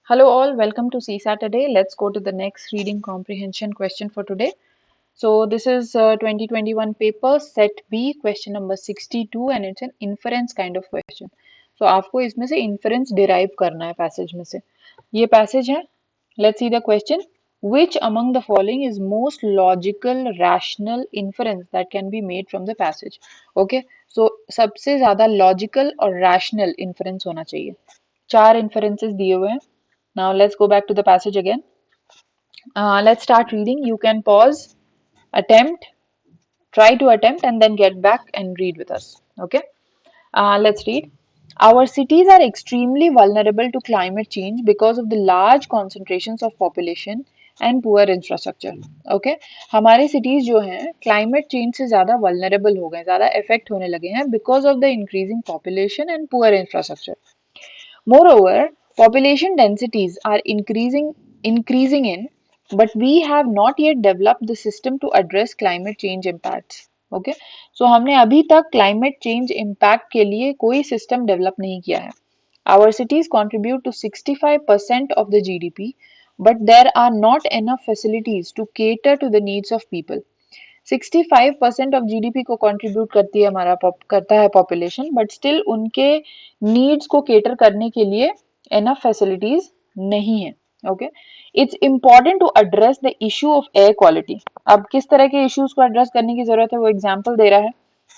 Hello all, welcome to C Saturday. Let's go to the next reading comprehension question for today. So this is 2021 paper set B question number 62 and it's an inference kind of question. So आपको इसमें से inference derive करना है passage में से. ये passage है. Let's see the question. Which among the following is most logical, rational inference that can be made from the passage? Okay. So सबसे ज़्यादा logical और rational inference होना चाहिए. चार inferences दिए हुए हैं. Now let's go back to the passage again. Let's start reading. You can pause, attempt, try to attempt, and then get back and read with us. Okay. Let's read. Our cities are extremely vulnerable to climate change because of the large concentrations of population and poor infrastructure. Okay. हमारे cities जो हैं climate change से ज़्यादा vulnerable हो गए, ज़्यादा affect होने लगे हैं because of the increasing population and poor infrastructure. Moreover, population densities are increasing in, but we have not yet developed the system to address climate change impacts. Okay, so हमने अभी तक climate change impact के लिए कोई system develop नहीं किया है. Our cities contribute to 65% of the GDP, but there are not enough facilities to cater to the needs of people. 65% of GDP को कंट्रीब्यूट करती है हमारा करता है पॉपुलेशन बट स्टिल उनके नीड्स को केटर करने के लिए एनफ फैसिलिटीज नहीं है. Okay, it's important to address the issue of air quality. अब किस तरह के इश्यूज को एड्रेस करने की जरूरत है वो एग्जाम्पल दे रहा है.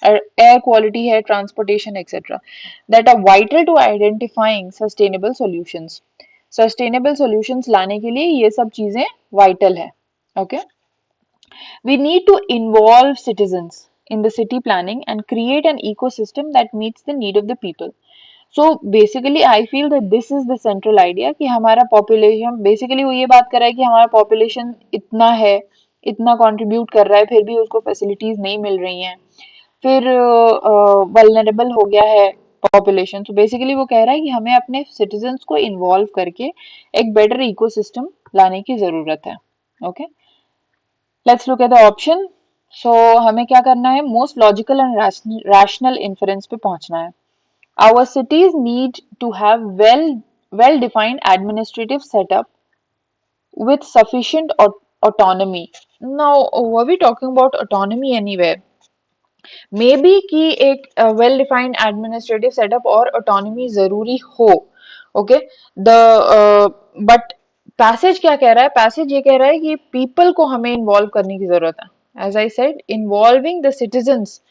एयर क्वालिटी है, transportation et cetera that are vital to identifying sustainable solutions. Sustainable solutions लाने के लिए ये सब चीजें वाइटल है. Okay, we need to involve citizens in the city planning and create an ecosystem that meets the need of the people. So basically I feel that this is the central idea कि हमारा population basically वो ये बात कर रहा है कि हमारा population इतना है, इतना contribute कर रहा है, फिर भी उसको facilities नहीं मिल रही हैं, फिर vulnerable हो गया है population. So basically वो कह रहा है कि हमें अपने citizens को involve करके एक better ecosystem लाने की ज़रूरत है. Okay. Let's look at the option. So हमें क्या करना है? Most logical and rational inference पे पहुंचना है. Our cities need to have well defined administrative setup with sufficient autonomy. Now, were we talking about autonomy anywhere? Maybe कि एक well defined administrative setup और autonomy जरूरी हो. Okay, the but पैसेज क्या कह रहा है? पैसेज ये कह रहा है कि पीपल को हमें इन्वॉल्व करने की जरूरत है. As I said, involving the citizens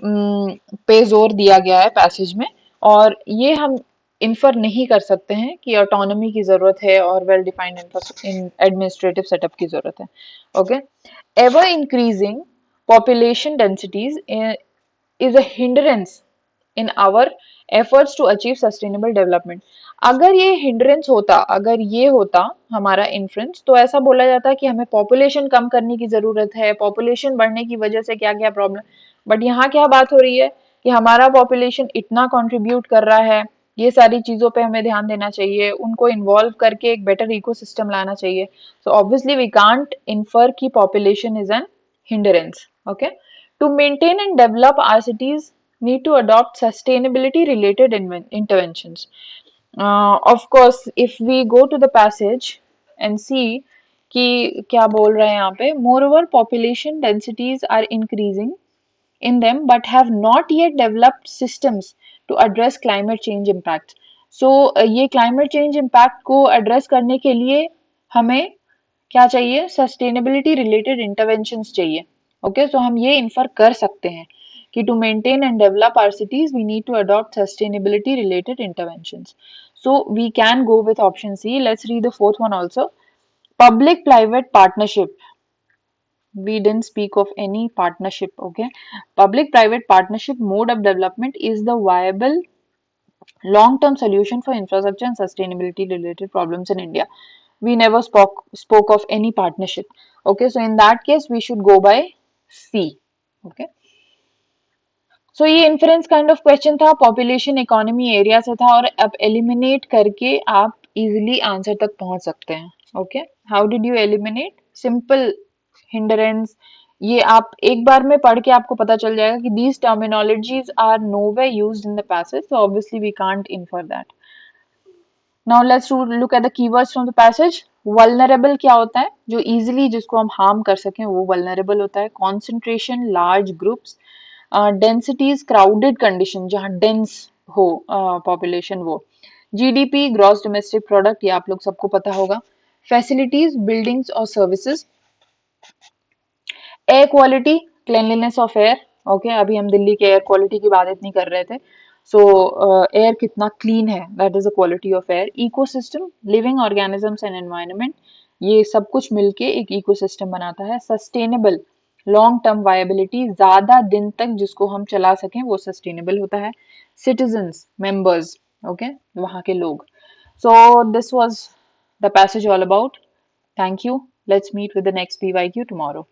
पे जोर दिया गया है पैसेज में, और ये हम इन्फर नहीं कर सकते हैं कि ऑटोनॉमी की जरूरत है और वेल डिफाइंड एडमिनिस्ट्रेटिव सेटअप की जरूरत है. Okay, ever increasing population densities is a hindrance in our efforts to achieve sustainable development. अगर ये hindrance होता, अगर ये होता हमारा inference, तो ऐसा बोला जाता कि हमें population कम करने की जरूरत है, population बढ़ने की वजह से क्या क्या problem. बट यहाँ क्या बात हो रही है कि हमारा population इतना contribute कर रहा है, ये सारी चीजों पे हमें ध्यान देना चाहिए, उनको इन्वॉल्व करके एक बेटर इकोसिस्टम लाना चाहिए. So obviously we can't infer कि population is an hindrance. Okay, to maintain and develop our cities need to adopt sustainability related interventions. Of course, if we go to the passage and see कि क्या बोल रहे हैं यहाँ पे, moreover population densities are increasing in them but have not yet developed systems to address climate change impacts. So ये climate change impact को address करने के लिए हमें क्या चाहिए? सस्टेनेबिलिटी रिलेटेड इंटरवेंशंस चाहिए. ओके, सो हम ये इन्फर कर सकते हैं कि to maintain and develop our cities we need to adopt sustainability related interventions. So we can go with option C. Let's read the fourth one also. Public private partnership. We didn't speak of any partnership. Okay, public private partnership mode of development is the viable long term solution for infrastructure and sustainability related problems in India. We never spoke of any partnership. Okay, so in that case we should go by C. Okay, so ये inference kind of question था, population economy area से था, और अब eliminate करके आप easily answer तक पहुंच सकते हैं. Okay, how did you eliminate? Simple hindrance, ये आप एक बार में पढ़ के आपको पता चल जाएगा कि these terminologies are nowhere used in the passage, so obviously we can't infer that. Now let's look at the keywords from the passage. Vulnerable क्या होता है? जो इजीली जिसको हम हार्म कर सकें वो वल्नरेबल होता है. Concentration large groups. Densities crowded condition जहाँ डेंस हो पॉपुलेशन वो. जीडीपी ग्रॉस डोमेस्टिक प्रोडक्ट ये आप लोग सबको पता होगा. फैसिलिटीज बिल्डिंग्स और services. Air quality cleanliness of air. Okay, अभी हम दिल्ली के एयर क्वालिटी की बात इतनी कर रहे थे. सो एयर कितना क्लीन है, that is the quality of air. Ecosystem living organisms and environment. ये सब कुछ मिलके एक इकोसिस्टम बनाता है. सस्टेनेबल लॉन्ग टर्म वायबिलिटी, ज्यादा दिन तक जिसको हम चला सकें वो सस्टेनेबल होता है. सिटीजन्स मेंबर्स, ओके, वहाँ के लोग. So this was the passage all about. Thank you. Let's meet with the next PYQ tomorrow.